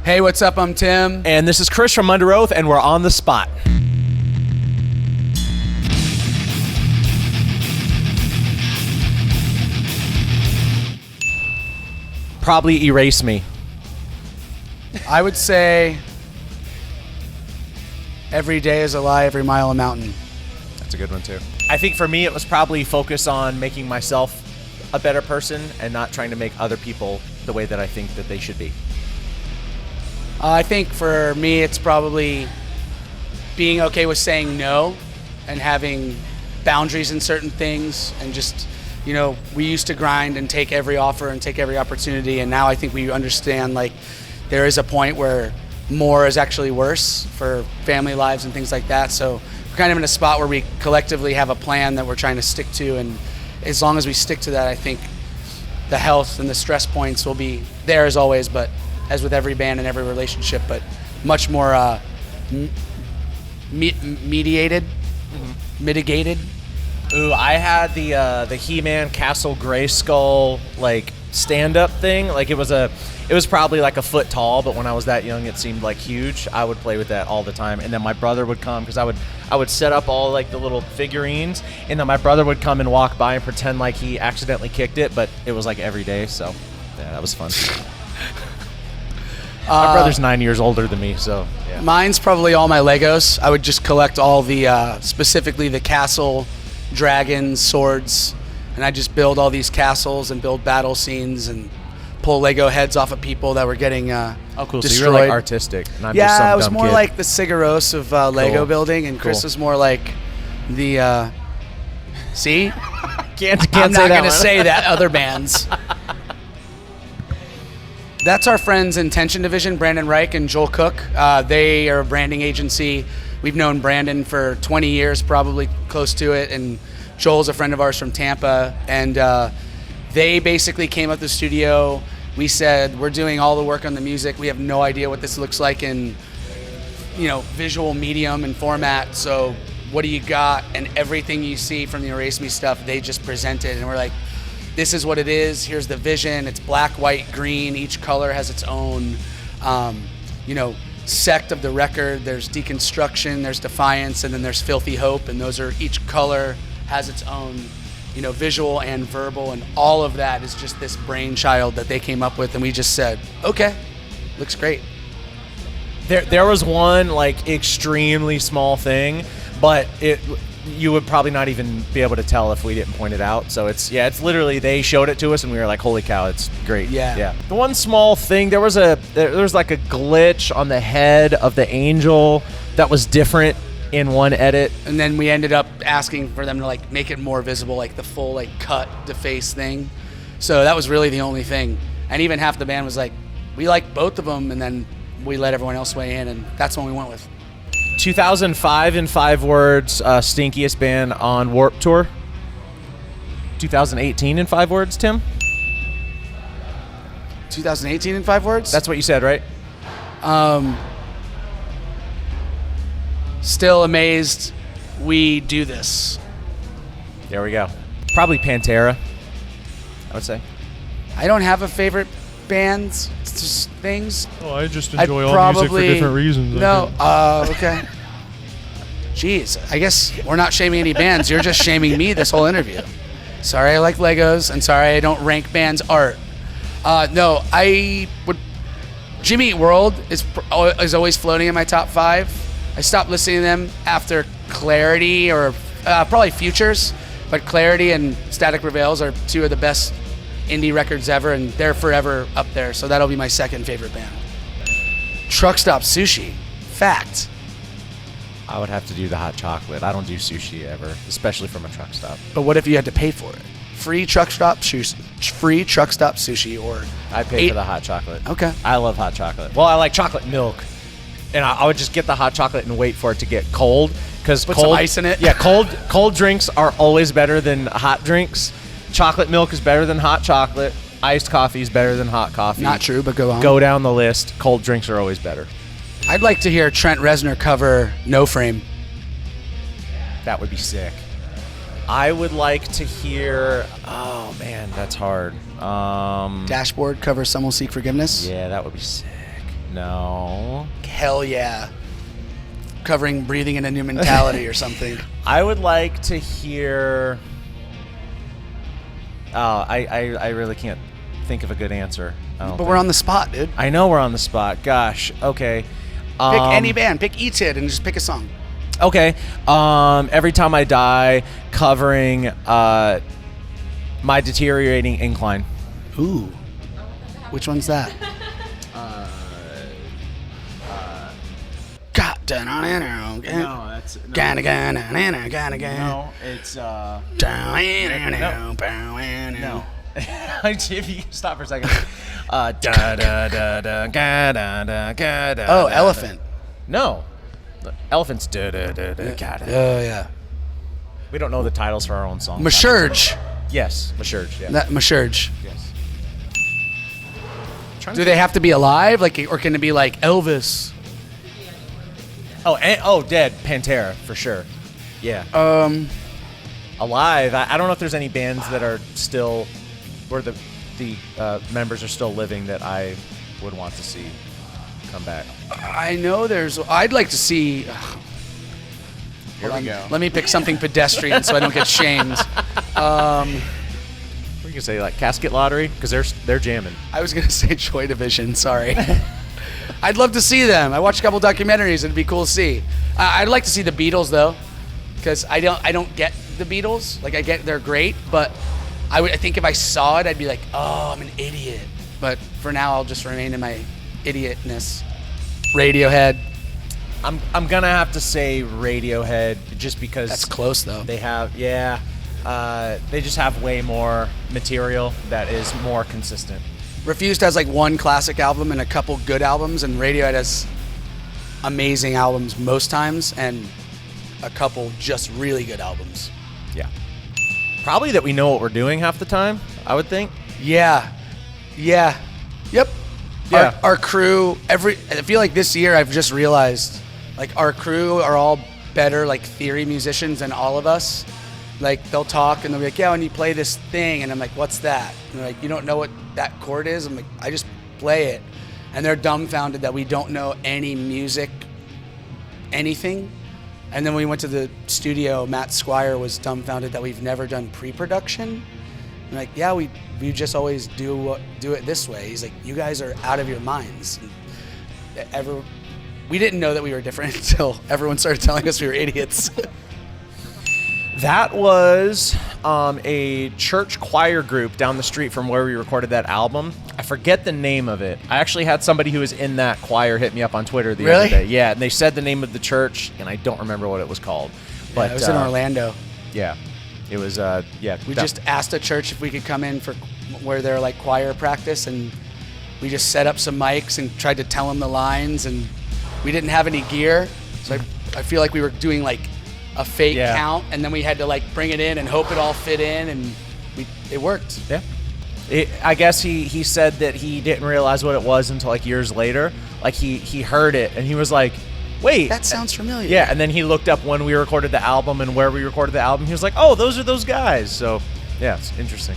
Hey, what's up? I'm Tim. And this is Chris from UNDERØATH, and we're on the spot. Probably erase me. I would say every day is a lie, every mile a mountain. That's a good one, too. I think for me, it was probably focus on making myself a better person and not trying to make other people the way that I think that they should be. I think for me, it's probably being okay with saying no and having boundaries in certain things and just, you know, we used to grind and take every offer and take every opportunity, and now I think we understand, like, there is a point where more is actually worse for family lives and things like that. So we're kind of in a spot where we collectively have a plan that we're trying to stick to, and as long as we stick to that, I think the health and the stress points will be there as always, but as with every band and every relationship, but much more mitigated. Ooh, I had the He-Man Castle Grayskull like stand-up thing. Like it was probably like a foot tall, but when I was that young, it seemed like huge. I would play with that all the time, and then my brother would come because I would set up all like the little figurines, and then my brother would come and walk by and pretend like he accidentally kicked it, but it was like every day. So yeah, that was fun. My brother's 9 years older than me, so yeah. Mine's probably all my Legos. I would just collect all the, specifically the castle, dragons, swords, and I just build all these castles and build battle scenes and pull Lego heads off of people that were getting oh, cool. destroyed. So you're like artistic, and I'm just some I was dumb more kid. like the Sigaros of Lego building, and Chris was more like the. See, Can't I'm say not that going to one. say that other bands. That's our friends in Tension Division, Brandon Reich and Joel Cook. They are a branding agency. We've known Brandon for 20 years, probably close to it, and Joel's a friend of ours from Tampa, and they basically came up to the studio. We said, we're doing all the work on the music. We have no idea what this looks like in, you know, visual medium and format, so what do you got? And everything you see from the Erase Me stuff, they just presented, and we're like, this is what it is. Here's the vision. It's black, white, green. Each color has its own, you know, sect of the record. There's Deconstruction, there's Defiance, and then there's Filthy Hope. And those are, each color has its own, you know, visual and verbal. And all of that is just this brainchild that they came up with. And we just said, okay, looks great. There was one like extremely small thing, but you would probably not even be able to tell if we didn't point it out. So it's literally, they showed it to us and we were like, holy cow, it's great. Yeah. The one small thing, there was like a glitch on the head of the angel that was different in one edit. And then we ended up asking for them to like make it more visible, like the full like cut to face thing. So that was really the only thing. And even half the band was like, we like both of them, and then we let everyone else weigh in, and that's when we went with. 2005 in 5 words, stinkiest band on Warped Tour. 2018 in 5 words, Tim? 2018 in 5 words? That's what you said, right? Still amazed we do this. There we go. Probably Pantera, I would say. I don't have a favorite bands. It's just things. Oh, I just enjoy all music for different reasons. No, okay. Jeez, I guess we're not shaming any bands. You're just shaming me this whole interview. Sorry I like Legos, and sorry I don't rank bands' art. No, I would. Jimmy Eat World is always floating in my top 5. I stopped listening to them after Clarity, or probably Futures, but Clarity and Static Prevails are 2 of the best indie records ever, and they're forever up there, so that'll be my second favorite band. Truck Stop Sushi. Fact. I would have to do the hot chocolate. I don't do sushi ever, especially from a truck stop. But what if you had to pay for it? Free truck stop sushi, or I pay for the hot chocolate. Okay. I love hot chocolate. Well, I like chocolate milk, and I would just get the hot chocolate and wait for it to get cold, because Put some ice in it. Yeah, cold drinks are always better than hot drinks. Chocolate milk is better than hot chocolate. Iced coffee is better than hot coffee. Not true, but go on. Go down the list. Cold drinks are always better. I'd like to hear Trent Reznor cover No Frame. That would be sick. I would like to hear. Oh man, that's hard. Dashboard cover Some Will Seek Forgiveness. Yeah, that would be sick. No. Hell yeah. Covering Breathing in a New Mentality or something. I would like to hear... I really can't think of a good answer. But we're on the spot, dude. I know we're on the spot. Gosh. Okay. Pick any band. Pick E-Tid and just pick a song. Okay. Every Time I Die, covering My Deteriorating Incline. Ooh. Which one's that? No, that's... No, it's... No. If you stop for a second. Oh, Elephant. No. Elephant's... Oh, yeah. We don't know the titles for our own songs. Mashurge. Yes, Mashurge, yeah. Mashurge. Yes. Do they have to be alive? Or can it be like Elvis? Dead. Pantera, for sure. Yeah. Alive. I don't know if there's any bands that are still, where the members are still living that I would want to see come back. I know I'd like to see. Here we go. Let me pick something pedestrian so I don't get shamed. We can say like Casket Lottery because they're jamming. I was gonna say Joy Division. Sorry. I'd love to see them. I watched a couple documentaries. It'd be cool to see. I'd like to see the Beatles though, because I don't get the Beatles. Like I get they're great, but I think if I saw it, I'd be like, oh, I'm an idiot. But for now, I'll just remain in my idiotness. Radiohead. I'm gonna have to say Radiohead just because that's close though. They have they just have way more material that is more consistent. Refused has like one classic album and a couple good albums, and Radiohead has amazing albums most times and a couple just really good albums. Yeah. Probably that we know what we're doing half the time, I would think. Yeah. Yep. Yeah. Our crew, I feel like this year I've just realized, like our crew are all better like theory musicians than all of us. Like they'll talk and they'll be like, yeah, when you play this thing, and I'm like, what's that? And they're like, you don't know what that chord is? I'm like, I just play it. And they're dumbfounded that we don't know any music, anything. And then when we went to the studio, Matt Squire was dumbfounded that we've never done pre-production. I'm like, yeah, we just always do it this way. He's like, you guys are out of your minds. We didn't know that we were different until everyone started telling us we were idiots. That was a church choir group down the street from where we recorded that album. I forget the name of it. I actually had somebody who was in that choir hit me up on Twitter the other day. Yeah, and they said the name of the church, and I don't remember what it was called. But it was in Orlando. Yeah, it was. We just asked a church if we could come in for where they're like choir practice, and we just set up some mics and tried to tell them the lines, and we didn't have any gear, so I feel like we were doing like a fake count, and then we had to like bring it in and hope it all fit in, and it worked. Yeah. I guess he said that he didn't realize what it was until like years later. Like he heard it and he was like, wait, that sounds familiar. Yeah, and then he looked up when we recorded the album and where we recorded the album. He was like, oh, those are those guys. So yeah, it's interesting.